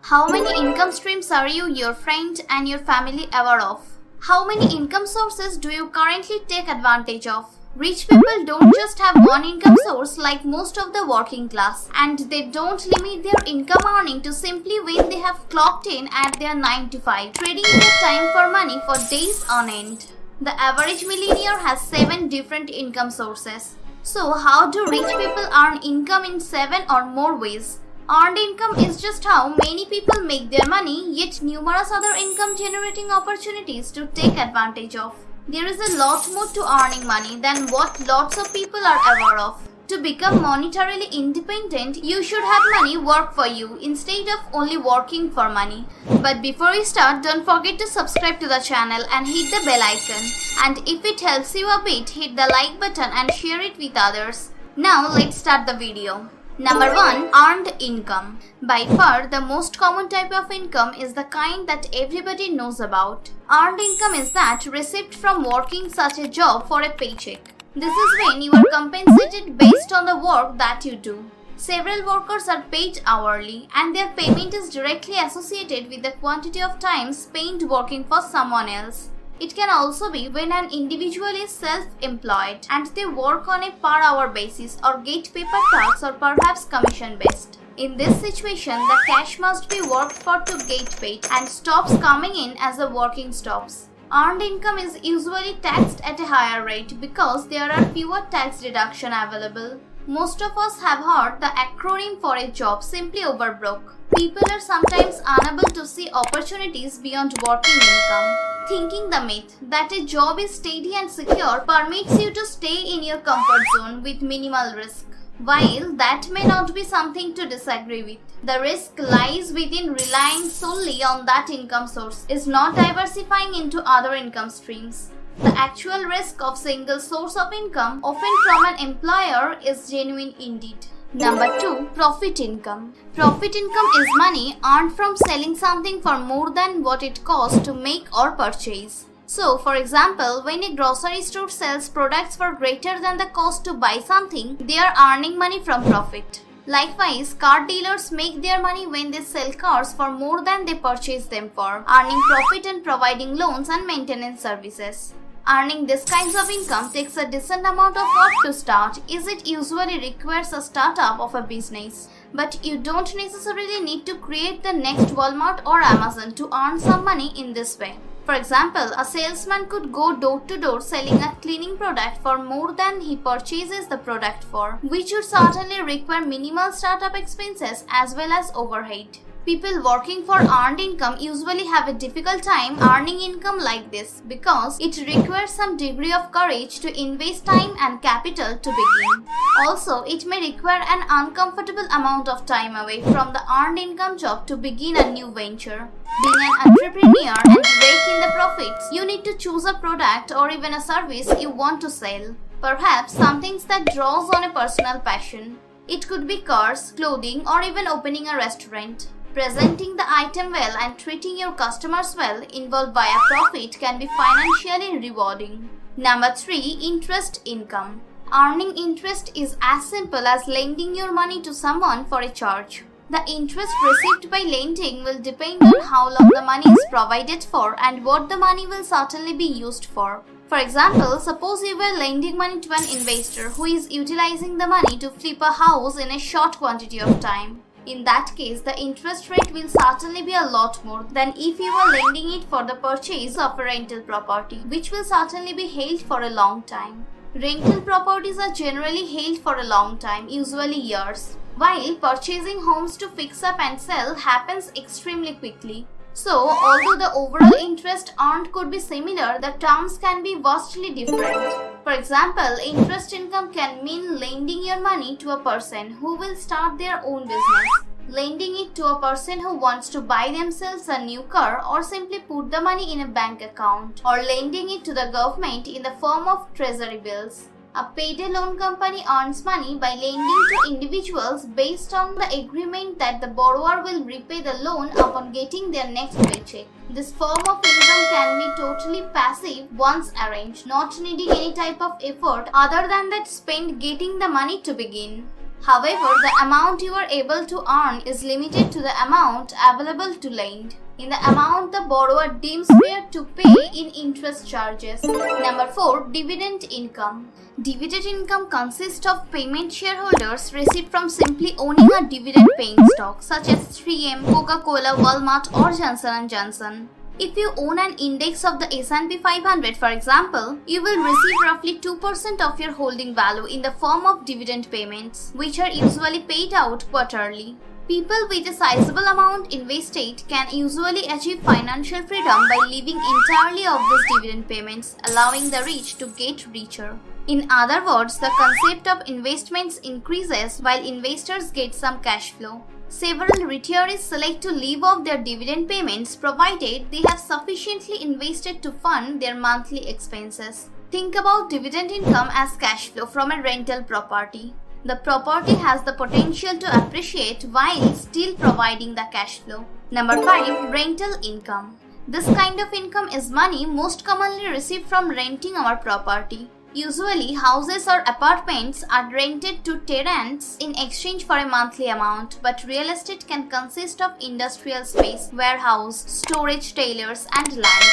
How many income streams are you, your friend, and your family aware of? How many income sources do you currently take advantage of? Rich people don't just have one income source like most of the working class, and they don't limit their income earning to simply when they have clocked in at their 9 to 5, trading their time for money for days on end. The average millionaire has 7 different income sources. So how do rich people earn income in 7 or more ways? Earned income is just how many people make their money, yet numerous other income generating opportunities to take advantage of. There is a lot more to earning money than what lots of people are aware of. To become monetarily independent, you should have money work for you instead of only working for money. But before we start, don't forget to subscribe to the channel and hit the bell icon. And if it helps you a bit, hit the like button and share it with others. Now let's start the video. Number 1. Earned income. By far, the most common type of income is the kind that everybody knows about. Earned income is that received from working such a job for a paycheck. This is when you are compensated based on the work that you do. Several workers are paid hourly, and their payment is directly associated with the quantity of time spent working for someone else. It can also be when an individual is self-employed and they work on a per-hour basis or get paper tasks or perhaps commission-based. In this situation, the cash must be worked for to get paid and stops coming in as the working stops. Earned income is usually taxed at a higher rate because there are fewer tax deductions available. Most of us have heard the acronym for a job simply overbroke. People are sometimes unable to see opportunities beyond working income, thinking the myth that a job is steady and secure permits you to stay in your comfort zone with minimal risk. While that may not be something to disagree with, the risk lies within relying solely on that income source, is not diversifying into other income streams. The actual risk of single source of income, often from an employer, is genuine indeed. Number 2. Profit income. Profit income is money earned from selling something for more than what it costs to make or purchase. So, for example, when a grocery store sells products for greater than the cost to buy something, they are earning money from profit. Likewise, car dealers make their money when they sell cars for more than they purchase them for, earning profit and providing loans and maintenance services. Earning this kinds of income takes a decent amount of work to start, as it usually requires a startup of a business. But you don't necessarily need to create the next Walmart or Amazon to earn some money in this way. For example, a salesman could go door to door selling a cleaning product for more than he purchases the product for, which would certainly require minimal startup expenses as well as overhead. People working for earned income usually have a difficult time earning income like this because it requires some degree of courage to invest time and capital to begin. Also, it may require an uncomfortable amount of time away from the earned income job to begin a new venture. Being an entrepreneur and rake in the profits, you need to choose a product or even a service you want to sell. Perhaps something that draws on a personal passion. It could be cars, clothing, or even opening a restaurant. Presenting the item well and treating your customers well involved via profit can be financially rewarding. Number 3. Interest income. Earning interest is as simple as lending your money to someone for a charge. The interest received by lending will depend on how long the money is provided for and what the money will certainly be used for. For example, suppose you were lending money to an investor who is utilizing the money to flip a house in a short quantity of time. In that case, the interest rate will certainly be a lot more than if you were lending it for the purchase of a rental property, which will certainly be held for a long time. Rental properties are generally held for a long time, usually years, while purchasing homes to fix up and sell happens extremely quickly. So, although the overall interest earned could be similar, the terms can be vastly different. For example, interest income can mean lending your money to a person who will start their own business, lending it to a person who wants to buy themselves a new car or simply put the money in a bank account, or lending it to the government in the form of treasury bills. A payday loan company earns money by lending to individuals based on the agreement that the borrower will repay the loan upon getting their next paycheck. This form of income can be totally passive once arranged, not needing any type of effort other than that spent getting the money to begin. However, the amount you are able to earn is limited to the amount available to lend, in the amount the borrower deems fair to pay in interest charges. Number 4. Dividend income. Dividend income consists of payment shareholders receive from simply owning a dividend-paying stock such as 3M, Coca-Cola, Walmart or Johnson & Johnson. If you own an index of the S&P 500, for example, you will receive roughly 2% of your holding value in the form of dividend payments, which are usually paid out quarterly. People with a sizable amount invested can usually achieve financial freedom by living entirely off these dividend payments, allowing the rich to get richer. In other words, the concept of investments increases while investors get some cash flow. Several retirees select to live off their dividend payments provided they have sufficiently invested to fund their monthly expenses. Think about dividend income as cash flow from a rental property. The property has the potential to appreciate while still providing the cash flow. Number 5. Rental income. This kind of income is money most commonly received from renting our property. Usually, houses or apartments are rented to tenants in exchange for a monthly amount, but real estate can consist of industrial space, warehouse, storage trailers, and land.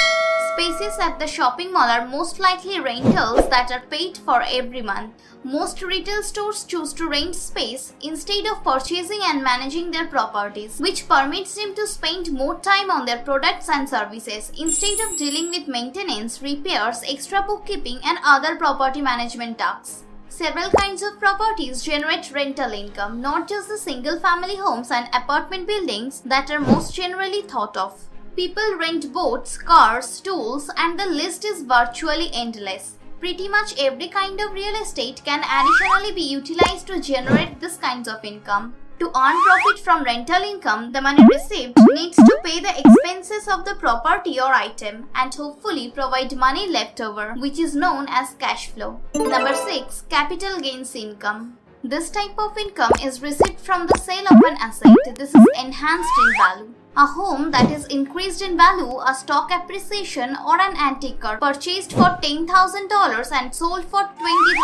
Spaces at the shopping mall are most likely rentals that are paid for every month. Most retail stores choose to rent space instead of purchasing and managing their properties, which permits them to spend more time on their products and services instead of dealing with maintenance, repairs, extra bookkeeping, and other property management tasks. Several kinds of properties generate rental income, not just the single-family homes and apartment buildings that are most generally thought of. People rent boats, cars, tools, and the list is virtually endless. Pretty much every kind of real estate can additionally be utilized to generate this kinds of income. To earn profit from rental income, the money received needs to pay the expenses of the property or item and hopefully provide money left over, which is known as cash flow. Number 6. Capital gains income. This type of income is received from the sale of an asset. This is enhanced in value. A home that is increased in value, a stock appreciation, or an antique car purchased for $10,000 and sold for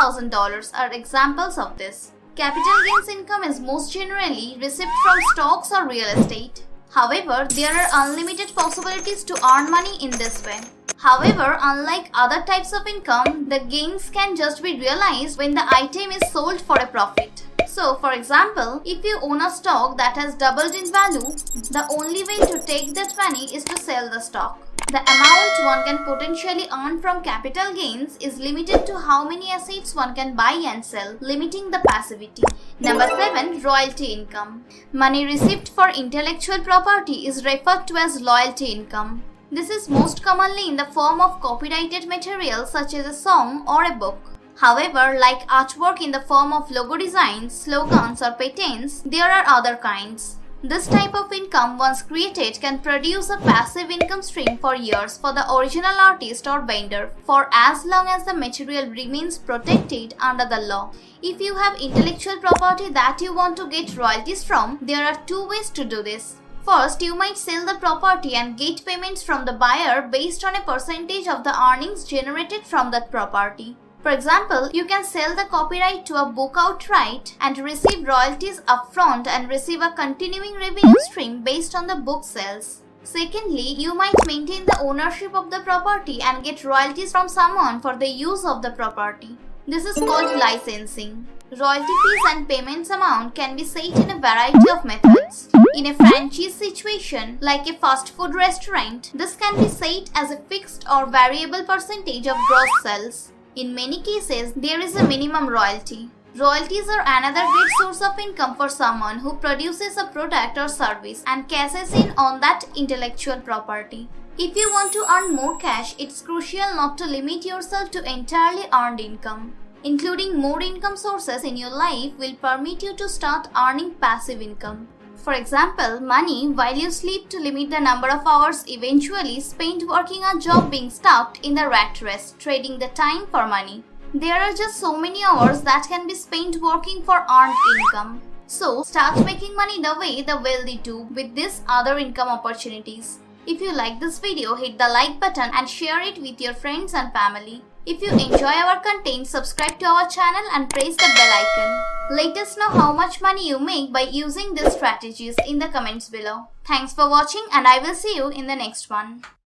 $20,000 are examples of this. Capital gains income is most generally received from stocks or real estate. However, there are unlimited possibilities to earn money in this way. However, unlike other types of income, the gains can just be realized when the item is sold for a profit. So, for example, if you own a stock that has doubled in value, the only way to take that money is to sell the stock. The amount one can potentially earn from capital gains is limited to how many assets one can buy and sell, limiting the passivity. Number 7. Royalty income. Money received for intellectual property is referred to as royalty income. This is most commonly in the form of copyrighted material such as a song or a book. However, like artwork in the form of logo designs, slogans, or patents, there are other kinds. This type of income, once created, can produce a passive income stream for years for the original artist or vendor, for as long as the material remains protected under the law. If you have intellectual property that you want to get royalties from, there are two ways to do this. First, you might sell the property and get payments from the buyer based on a percentage of the earnings generated from that property. For example, you can sell the copyright to a book outright and receive royalties upfront and receive a continuing revenue stream based on the book sales. Secondly, you might maintain the ownership of the property and get royalties from someone for the use of the property. This is called licensing. Royalty fees and payments amount can be set in a variety of methods. In a franchise situation, like a fast food restaurant, this can be set as a fixed or variable percentage of gross sales. In many cases, there is a minimum royalty. Royalties are another great source of income for someone who produces a product or service and cashes in on that intellectual property. If you want to earn more cash, it's crucial not to limit yourself to entirely earned income. Including more income sources in your life will permit you to start earning passive income. For example, money while you sleep to limit the number of hours eventually spent working a job being stuck in the rat race, trading the time for money. There are just so many hours that can be spent working for earned income. So, start making money the way the wealthy do with these other income opportunities. If you like this video, hit the like button and share it with your friends and family. If you enjoy our content, subscribe to our channel and press the bell icon. Let us know how much money you make by using these strategies in the comments below. Thanks for watching and I will see you in the next one.